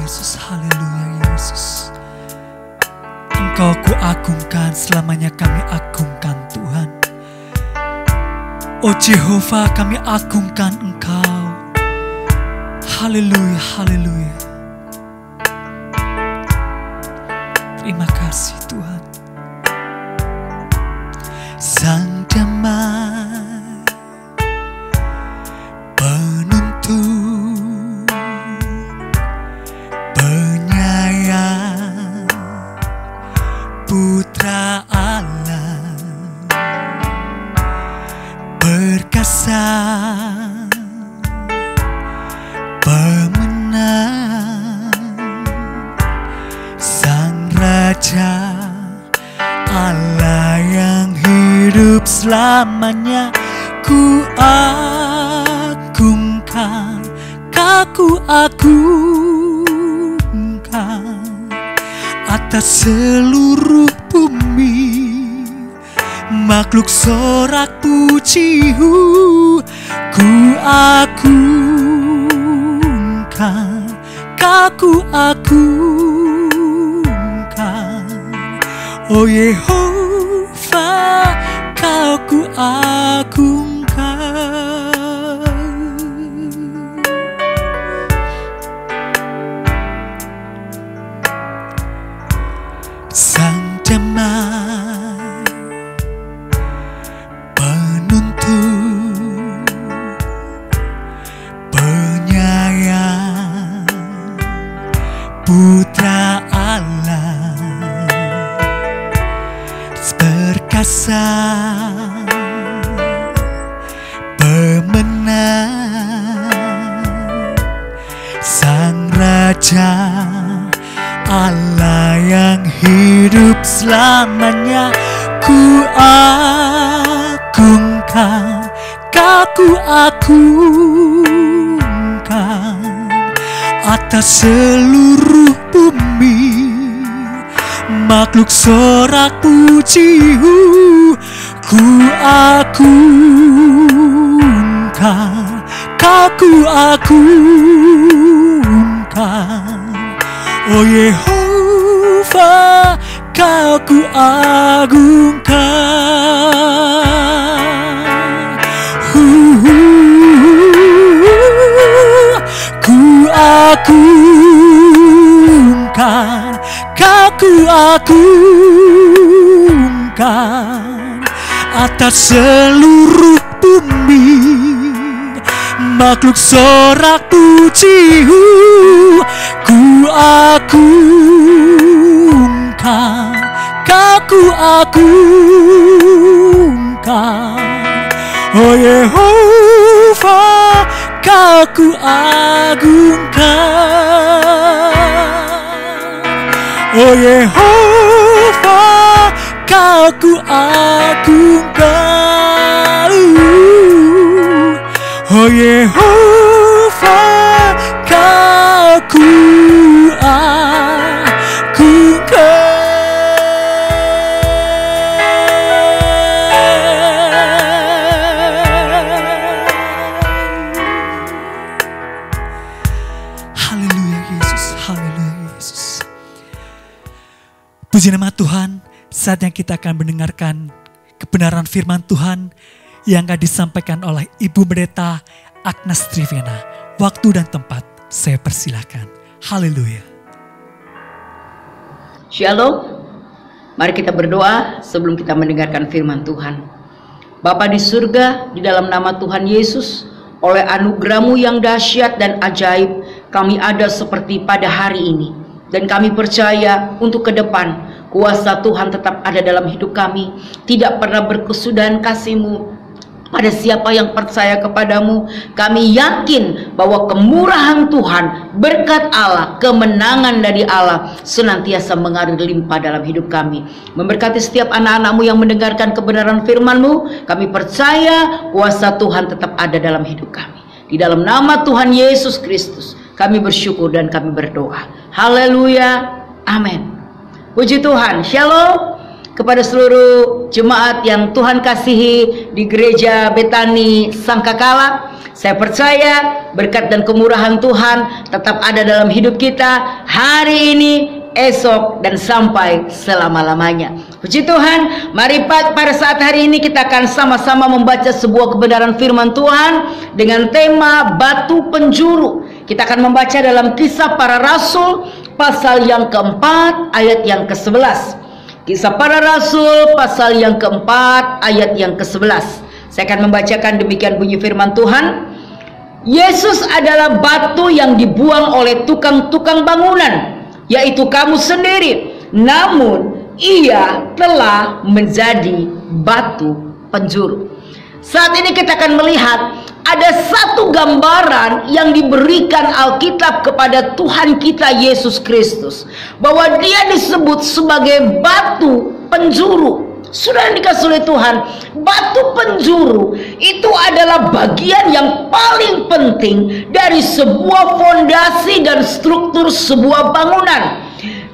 Yesus, haleluya Yesus. Engkau kuagungkan, selamanya kami agungkan Tuhan. Oh Jehovah, kami agungkan Engkau. Haleluya, haleluya. Terima kasih Tuhan. Sang damai penuntun, penyayang, Putra Allah, perkasa, pemenang, Sang Raja Allah yang hidup selamanya. Ku agungkan, ku agungkan atas seluruh bumi, makhluk sorak pujiku. Ku agungkan, ku agungkan. Oh Yehova, Kau ku agungkan. Sang damai penuntun, penyayang, Putra Allah, perkasa, pemenang, Sang Raja Allah yang hidup selamanya. Ku agungkan, ku agungkan atas seluruh bumi, makhluk sorak pujiku. Ku agungkan, ku agungkan. Oh Yehova, Kau ku agungkan. Ku agungkan, ku agungkan atas seluruh bumi, makhluk sorak pujiku. Ku agungkan, ku agungkan. Oh Yehova, Kau ku agungkan. Oh Yehova, Kau ku agungkan. Oh Yehova, Kau ku agungkan. Haleluya Yesus, haleluya Yesus. Puji nama Tuhan, saatnya kita akan mendengarkan kebenaran firman Tuhan yang akan disampaikan oleh Ibu Pendeta Agnes Trivena. Waktu dan tempat saya persilahkan. Haleluya. Shalom. Mari kita berdoa sebelum kita mendengarkan firman Tuhan. Bapa di surga, di dalam nama Tuhan Yesus, oleh anugerah-Mu yang dahsyat dan ajaib, kami ada seperti pada hari ini. Dan kami percaya untuk ke depan, kuasa Tuhan tetap ada dalam hidup kami. Tidak pernah berkesudahan kasih-Mu pada siapa yang percaya kepadamu. Kami yakin bahwa kemurahan Tuhan, berkat Allah, kemenangan dari Allah senantiasa mengalir limpah dalam hidup kami. Memberkati setiap anak-anak-Mu yang mendengarkan kebenaran firman-Mu. Kami percaya kuasa Tuhan tetap ada dalam hidup kami. Di dalam nama Tuhan Yesus Kristus kami bersyukur dan kami berdoa. Haleluya. Amin. Puji Tuhan. Shalom. kepada seluruh jemaat yang Tuhan kasihi di gereja Betani Sangkakala. Saya percaya berkat dan kemurahan Tuhan tetap ada dalam hidup kita hari ini, esok, dan sampai selama-lamanya. Puji Tuhan, mari pada saat hari ini kita akan sama-sama membaca sebuah kebenaran firman Tuhan dengan tema batu penjuru. Kita akan membaca dalam Kisah Para Rasul pasal yang keempat ayat yang ke-11. Kisah Para Rasul pasal yang keempat ayat yang ke-11. Saya akan membacakan demikian bunyi firman Tuhan. Yesus adalah batu yang dibuang oleh tukang-tukang bangunan, yaitu kamu sendiri. Namun ia telah menjadi batu penjuru. Saat ini kita akan melihat ada satu gambaran yang diberikan Alkitab kepada Tuhan kita Yesus Kristus, bahwa dia disebut sebagai batu penjuru. Sudah dikasih oleh Tuhan, batu penjuru itu adalah bagian yang paling penting dari sebuah fondasi dan struktur sebuah bangunan.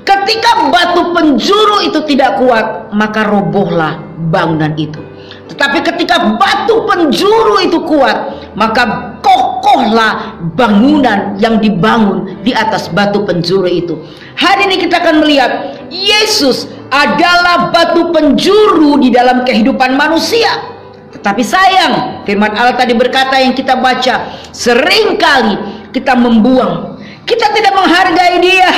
Ketika batu penjuru itu tidak kuat, maka robohlah bangunan itu. Tetapi ketika batu penjuru itu kuat, maka kokohlah bangunan yang dibangun di atas batu penjuru itu. Hari ini kita akan melihat Yesus adalah batu penjuru di dalam kehidupan manusia. Tetapi sayang, firman Allah tadi berkata yang kita baca, seringkali kita membuang, kita tidak menghargai dia.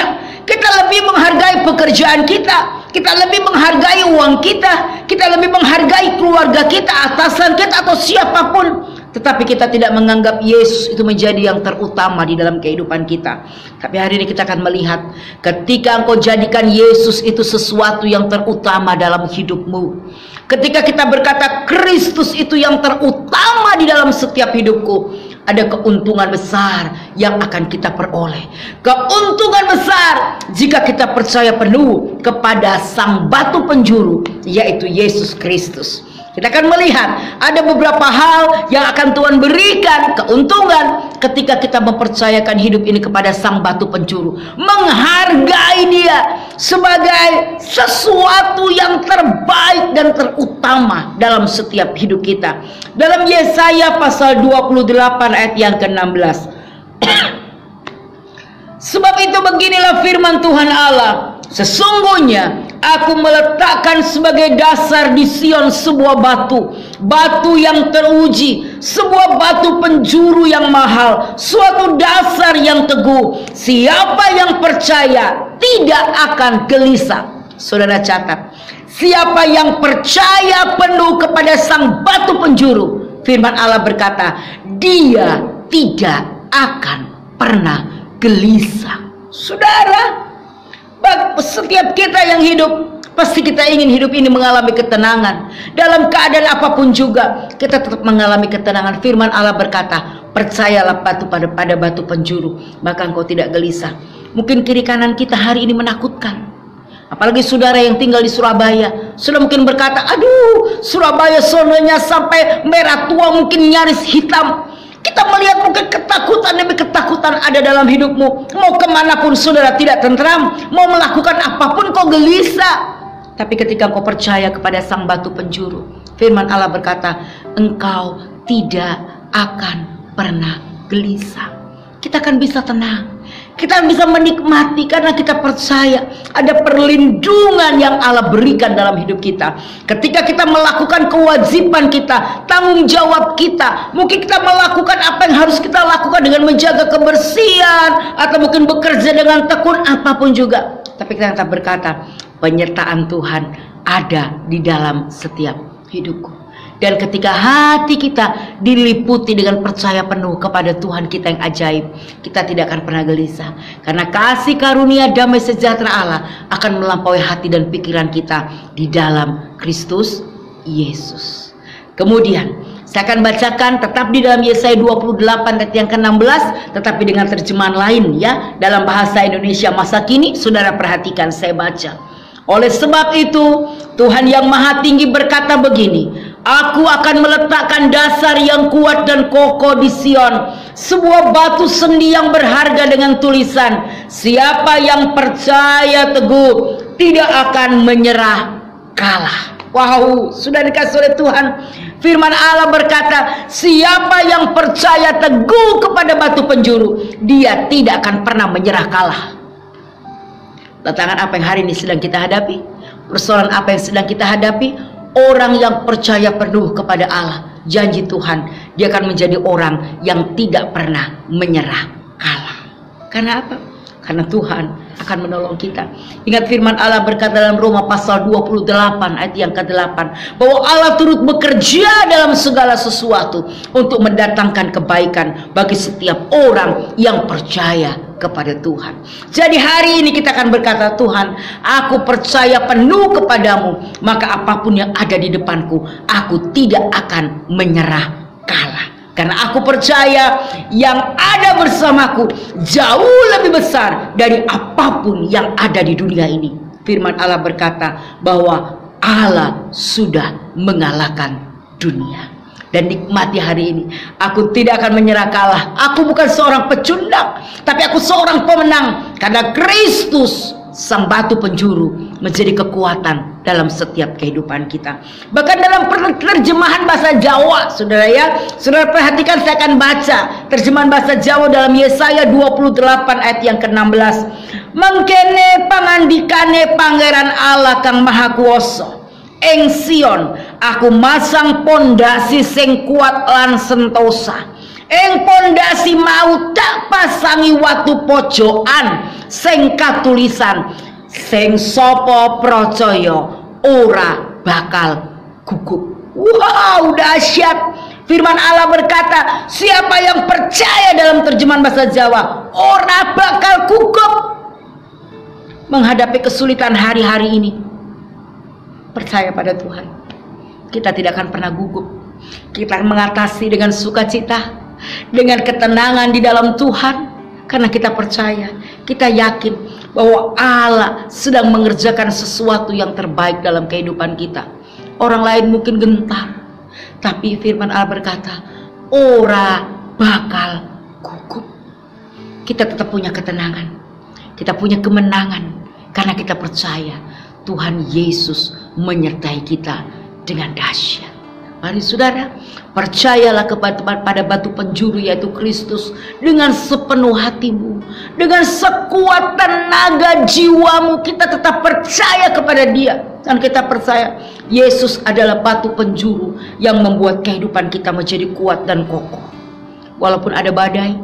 Kita lebih menghargai pekerjaan kita, kita lebih menghargai uang kita, kita lebih menghargai keluarga kita, atasan kita, atau siapapun. Tetapi kita tidak menganggap Yesus itu menjadi yang terutama di dalam kehidupan kita. Tapi hari ini kita akan melihat, ketika engkau jadikan Yesus itu sesuatu yang terutama dalam hidupmu, ketika kita berkata Kristus itu yang terutama di dalam setiap hidupku, ada keuntungan besar yang akan kita peroleh. Keuntungan besar jika kita percaya penuh kepada sang batu penjuru, yaitu Yesus Kristus. Kita akan melihat ada beberapa hal yang akan Tuhan berikan keuntungan ketika kita mempercayakan hidup ini kepada sang batu penjuru, menghargai dia sebagai sesuatu yang terbaik dan terutama dalam setiap hidup kita. Dalam Yesaya pasal 28 ayat yang ke-16. Sebab itu beginilah firman Tuhan Allah, sesungguhnya aku meletakkan sebagai dasar di Sion sebuah batu, batu yang teruji, sebuah batu penjuru yang mahal, suatu dasar yang teguh. Siapa yang percaya tidak akan gelisah. Saudara catat, siapa yang percaya penuh kepada sang batu penjuru, firman Allah berkata, dia tidak akan pernah gelisah. Saudara, setiap kita yang hidup, pasti kita ingin hidup ini mengalami ketenangan. Dalam keadaan apapun juga, kita tetap mengalami ketenangan. Firman Allah berkata, percayalah pada batu penjuru, maka engkau tidak gelisah. Mungkin kiri kanan kita hari ini menakutkan. Apalagi saudara yang tinggal di Surabaya, sudah mungkin berkata, aduh, Surabaya sonanya sampai merah tua, mungkin nyaris hitam. Kita melihat mungkin ketakutan demi ketakutan ada dalam hidupmu. Mau kemanapun saudara tidak tentram, mau melakukan apapun kau gelisah. Tapi ketika kau percaya kepada sang batu penjuru, firman Allah berkata, engkau tidak akan pernah gelisah. Kita akan bisa tenang, kita bisa menikmati karena kita percaya ada perlindungan yang Allah berikan dalam hidup kita. Ketika kita melakukan kewajiban kita, tanggung jawab kita, mungkin kita melakukan apa yang harus kita lakukan dengan menjaga kebersihan, atau mungkin bekerja dengan tekun, apapun juga. Tapi kita tetap berkata, penyertaan Tuhan ada di dalam setiap hidupku. Dan ketika hati kita diliputi dengan percaya penuh kepada Tuhan kita yang ajaib, kita tidak akan pernah gelisah. Karena kasih karunia damai sejahtera Allah akan melampaui hati dan pikiran kita di dalam Kristus Yesus. Kemudian saya akan bacakan tetap di dalam Yesaya 28 ayat yang ke-16, tetapi dengan terjemahan lain ya, dalam bahasa Indonesia masa kini. Saudara perhatikan, saya baca. Oleh sebab itu Tuhan yang Maha Tinggi berkata begini, aku akan meletakkan dasar yang kuat dan kokoh di Sion, sebuah batu sendi yang berharga dengan tulisan, siapa yang percaya teguh tidak akan menyerah kalah. Wow, sudah dikasih oleh Tuhan. Firman Allah berkata, siapa yang percaya teguh kepada batu penjuru, dia tidak akan pernah menyerah kalah. Tantangan apa yang hari ini sedang kita hadapi? Persoalan apa yang sedang kita hadapi? Orang yang percaya penuh kepada Allah, janji Tuhan, dia akan menjadi orang yang tidak pernah menyerah kalah. Karena apa? Karena Tuhan akan menolong kita. Ingat firman Allah berkata dalam Roma pasal 28 ayat yang ke-8, bahwa Allah turut bekerja dalam segala sesuatu untuk mendatangkan kebaikan bagi setiap orang yang percaya kepada Tuhan. Jadi hari ini kita akan berkata, Tuhan, aku percaya penuh kepadamu, maka apapun yang ada di depanku, aku tidak akan menyerah kalah. Karena aku percaya yang ada bersamaku jauh lebih besar dari apapun yang ada di dunia ini. Firman Allah berkata bahwa Allah sudah mengalahkan dunia. Dan nikmati hari ini, aku tidak akan menyerah kalah. Aku bukan seorang pecundang, tapi aku seorang pemenang. Karena Kristus, sang batu penjuru, menjadi kekuatan dalam setiap kehidupan kita. Bahkan dalam terjemahan bahasa Jawa, saudara ya, saudara perhatikan, saya akan baca terjemahan bahasa Jawa dalam Yesaya 28 ayat yang ke-16. Mengkene pangandikane Pangeran Allah kang Maha Kuwasa, ing Sion aku masang pondasi sing kuat lan sentosa. Ing pondasi mau tak pasangi watu pojokan sing katulisan, sing sapa percaya ora bakal gugup. Wow, dahsyat. Firman Allah berkata, siapa yang percaya, dalam terjemahan bahasa Jawa, ora bakal gugup menghadapi kesulitan hari-hari ini. Percaya pada Tuhan, kita tidak akan pernah gugup. Kita akan mengatasi dengan sukacita, dengan ketenangan di dalam Tuhan, karena kita percaya, kita yakin bahwa Allah sedang mengerjakan sesuatu yang terbaik dalam kehidupan kita. Orang lain mungkin gentar, tapi firman Allah berkata, ora bakal gugup. Kita tetap punya ketenangan, kita punya kemenangan, karena kita percaya Tuhan Yesus menyertai kita dengan dahsyat. Mari saudara, percayalah pada batu penjuru, yaitu Kristus, dengan sepenuh hatimu, dengan sekuat tenaga jiwamu. Kita tetap percaya kepada Dia, dan kita percaya Yesus adalah batu penjuru yang membuat kehidupan kita menjadi kuat dan kokoh. Walaupun ada badai,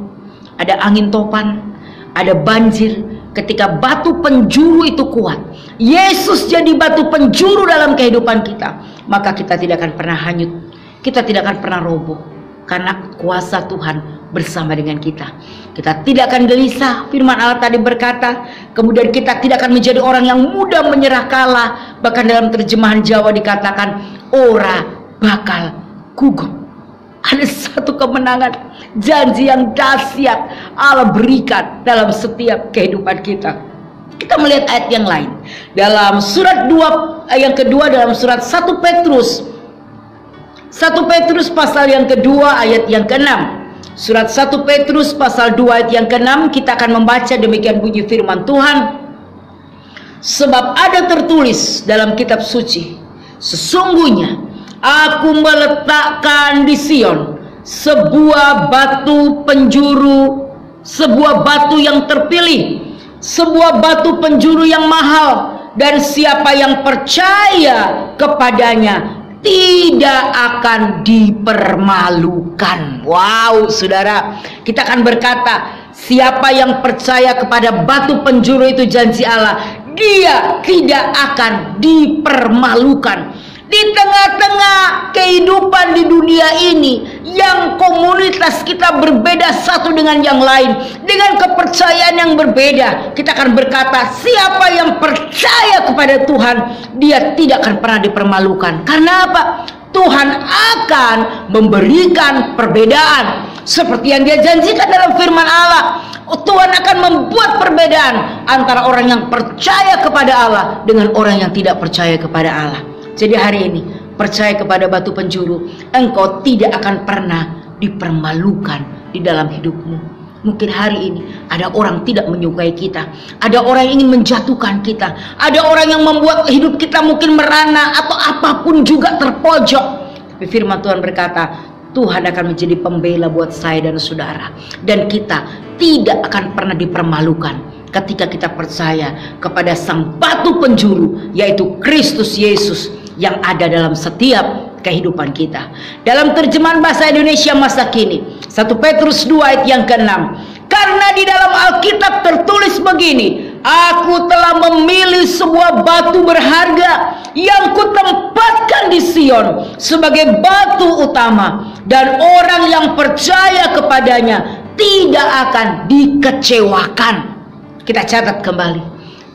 ada angin topan, ada banjir, ketika batu penjuru itu kuat, Yesus jadi batu penjuru dalam kehidupan kita, maka kita tidak akan pernah hanyut, kita tidak akan pernah roboh, karena kuasa Tuhan bersama dengan kita. Kita tidak akan gelisah. Firman Allah tadi berkata, kemudian kita tidak akan menjadi orang yang mudah menyerah kalah. Bahkan dalam terjemahan Jawa dikatakan, ora bakal gugup. Ada satu kemenangan, janji yang dahsyat Allah berikan dalam setiap kehidupan kita. Kita melihat ayat yang lain dalam surat 2 yang kedua, dalam surat 1 Petrus pasal yang kedua ayat yang ke-6. Surat 1 Petrus pasal 2 ayat yang ke-6, kita akan membaca demikian bunyi firman Tuhan. Sebab ada tertulis dalam kitab suci, sesungguhnya aku meletakkan di Sion sebuah batu penjuru, sebuah batu yang terpilih, sebuah batu penjuru yang mahal, dan siapa yang percaya kepadanya tidak akan dipermalukan. Wow, saudara, kita akan berkata, siapa yang percaya kepada batu penjuru itu, janji Allah, dia tidak akan dipermalukan. Di tengah-tengah kehidupan di dunia ini, yang komunitas kita berbeda satu dengan yang lain, dengan kepercayaan yang berbeda, kita akan berkata, siapa yang percaya kepada Tuhan, dia tidak akan pernah dipermalukan. Karena apa? Tuhan akan memberikan perbedaan, seperti yang Dia janjikan dalam firman Allah. Tuhan akan membuat perbedaan antara orang yang percaya kepada Allah dengan orang yang tidak percaya kepada Allah. Jadi hari ini, percaya kepada batu penjuru, engkau tidak akan pernah dipermalukan di dalam hidupmu. Mungkin hari ini ada orang tidak menyukai kita, ada orang yang ingin menjatuhkan kita, ada orang yang membuat hidup kita mungkin merana atau apapun juga terpojok. Tapi firman Tuhan berkata, Tuhan akan menjadi pembela buat saya dan saudara, dan kita tidak akan pernah dipermalukan ketika kita percaya kepada Sang Batu Penjuru, yaitu Kristus Yesus yang ada dalam setiap kehidupan kita. Dalam terjemahan bahasa Indonesia masa kini, 1 Petrus 2 ayat yang ke-6, karena di dalam Alkitab tertulis begini, aku telah memilih sebuah batu berharga yang kutempatkan di Sion sebagai batu utama, dan orang yang percaya kepadanya tidak akan dikecewakan. Kita catat kembali,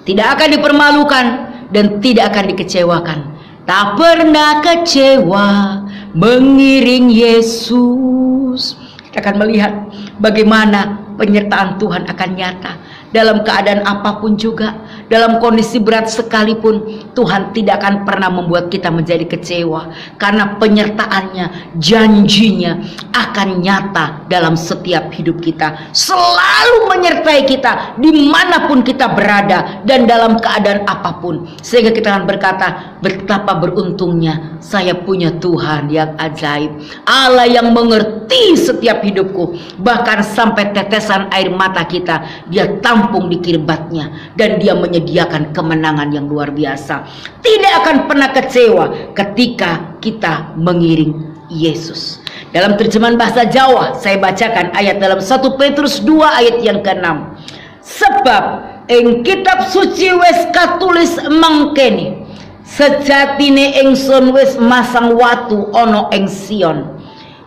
tidak akan dipermalukan dan tidak akan dikecewakan. Tak pernah kecewa mengiring Yesus. Kita akan melihat bagaimana penyertaan Tuhan akan nyata dalam keadaan apapun juga, dalam kondisi berat sekalipun. Tuhan tidak akan pernah membuat kita menjadi kecewa, karena penyertaannya, janjinya akan nyata dalam setiap hidup kita, selalu menyertai kita dimanapun kita berada dan dalam keadaan apapun. Sehingga kita akan berkata, betapa beruntungnya saya punya Tuhan yang ajaib, Allah yang mengerti setiap hidupku, bahkan sampai tetesan air mata kita Dia tampung di kirbatnya, dan Dia menyediakan kemenangan yang luar biasa. Tidak akan pernah kecewa ketika kita mengiring Yesus. Dalam terjemahan bahasa Jawa, saya bacakan ayat dalam 1 Petrus 2 ayat yang ke-6. Sebab ing kitab suci wis katulis mangkene, sejatine ingsun wis masang watu ana ing Sion.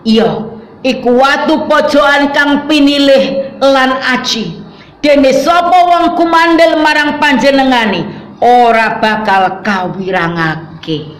Iya, iku watu pojokan kang pinilih lan aji. Dene sapa wong kumandel marang panjenengane ora bakal kawirangake.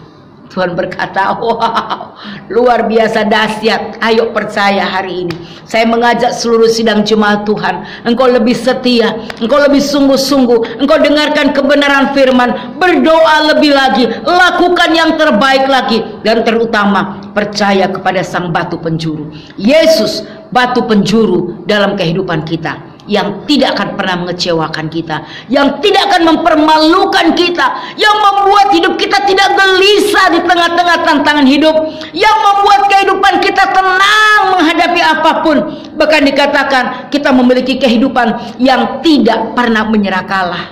Tuhan berkata, wow, luar biasa dahsyat. Ayo percaya hari ini. Saya mengajak seluruh sidang jemaat Tuhan, engkau lebih setia, engkau lebih sungguh-sungguh, engkau dengarkan kebenaran firman, berdoa lebih lagi, lakukan yang terbaik lagi, dan terutama percaya kepada Sang Batu Penjuru, Yesus, Batu Penjuru dalam kehidupan kita, yang tidak akan pernah mengecewakan kita, yang tidak akan mempermalukan kita, yang membuat hidup kita tidak gelisah di tengah-tengah tantangan hidup, yang membuat kehidupan kita tenang menghadapi apapun. Bahkan dikatakan kita memiliki kehidupan yang tidak pernah menyerah kalah.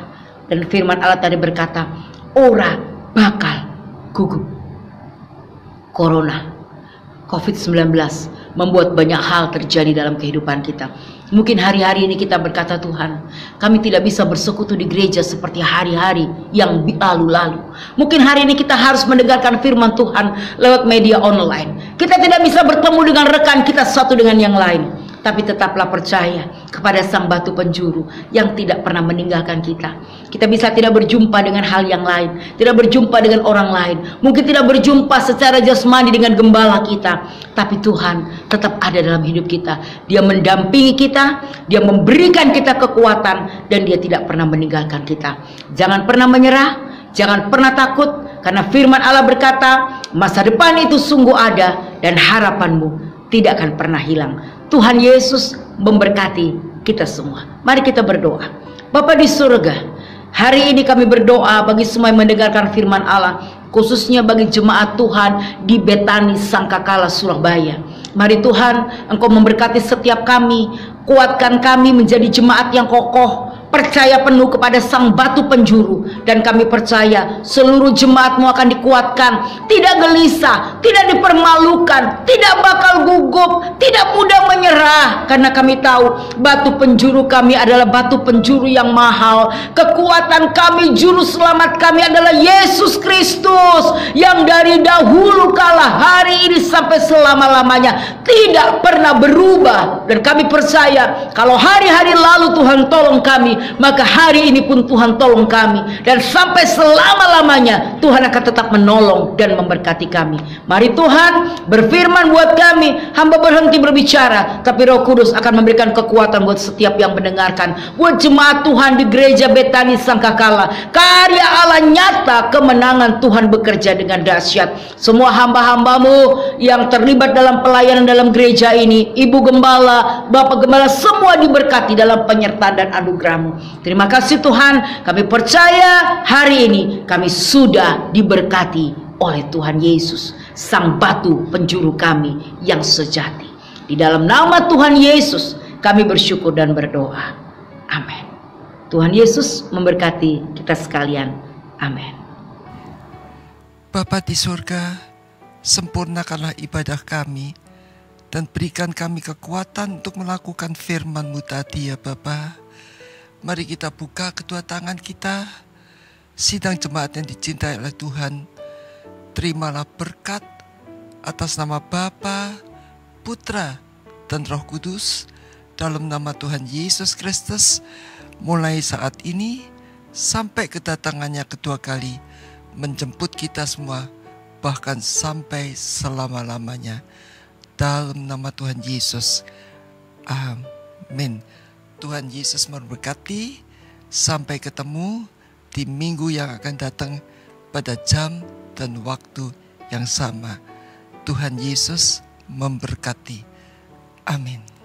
Dan firman Allah tadi berkata, ora bakal gugup. Corona, COVID-19 membuat banyak hal terjadi dalam kehidupan kita. Mungkin hari-hari ini kita berkata, Tuhan, kami tidak bisa bersekutu di gereja seperti hari-hari yang lalu-lalu. Mungkin hari ini kita harus mendengarkan firman Tuhan lewat media online. Kita tidak bisa bertemu dengan rekan kita satu dengan yang lain. Tapi tetaplah percaya kepada Sang Batu Penjuru yang tidak pernah meninggalkan kita. Kita bisa tidak berjumpa dengan hal yang lain, tidak berjumpa dengan orang lain, mungkin tidak berjumpa secara jasmani dengan gembala kita, tapi Tuhan tetap ada dalam hidup kita. Dia mendampingi kita, Dia memberikan kita kekuatan, dan Dia tidak pernah meninggalkan kita. Jangan pernah menyerah, jangan pernah takut, karena firman Allah berkata, masa depan itu sungguh ada, dan harapanmu tidak akan pernah hilang. Tuhan Yesus memberkati kita semua. Mari kita berdoa. Bapa di surga, hari ini kami berdoa bagi semua yang mendengarkan firman Allah, khususnya bagi jemaat Tuhan di Betani Sangkakala Surabaya. Mari Tuhan, Engkau memberkati setiap kami, kuatkan kami menjadi jemaat yang kokoh, percaya penuh kepada Sang Batu Penjuru, dan kami percaya seluruh jemaat-Mu akan dikuatkan, tidak gelisah, tidak dipermalukan, tidak bakal gugup, tidak mudah menyerah, karena kami tahu batu penjuru kami adalah batu penjuru yang mahal. Kekuatan kami, juru selamat kami adalah Yesus Kristus, yang dari dahulu kala, hari ini sampai selama-lamanya tidak pernah berubah. Dan kami percaya kalau hari-hari lalu Tuhan tolong kami, maka hari ini pun Tuhan tolong kami. Dan sampai selama-lamanya Tuhan akan tetap menolong dan memberkati kami. Mari Tuhan berfirman buat kami. Hamba berhenti berbicara, tapi Roh Kudus akan memberikan kekuatan buat setiap yang mendengarkan. Buat jemaat Tuhan di gereja Betani Sangkakala, karya Allah nyata, kemenangan Tuhan bekerja dengan dahsyat. Semua hamba-hambamu yang terlibat dalam pelayanan dalam gereja ini, Ibu Gembala, Bapak Gembala, semua diberkati dalam penyertaan dan anugerah-Mu. Terima kasih Tuhan, kami percaya hari ini kami sudah diberkati oleh Tuhan Yesus, Sang Batu Penjuru kami yang sejati. Di dalam nama Tuhan Yesus kami bersyukur dan berdoa. Amin. Tuhan Yesus memberkati kita sekalian. Amin. Bapa di surga, sempurnakanlah ibadah kami dan berikan kami kekuatan untuk melakukan firman-Mu tadi ya Bapa. Mari kita buka kedua tangan kita. Sidang jemaat yang dicintai oleh Tuhan, terimalah berkat atas nama Bapa, Putra, dan Roh Kudus dalam nama Tuhan Yesus Kristus, mulai saat ini sampai kedatangannya kedua kali, menjemput kita semua, bahkan sampai selama-lamanya. Dalam nama Tuhan Yesus. Amin. Tuhan Yesus memberkati. Sampai ketemu di minggu yang akan datang pada jam dan waktu yang sama. Tuhan Yesus memberkati. Amin.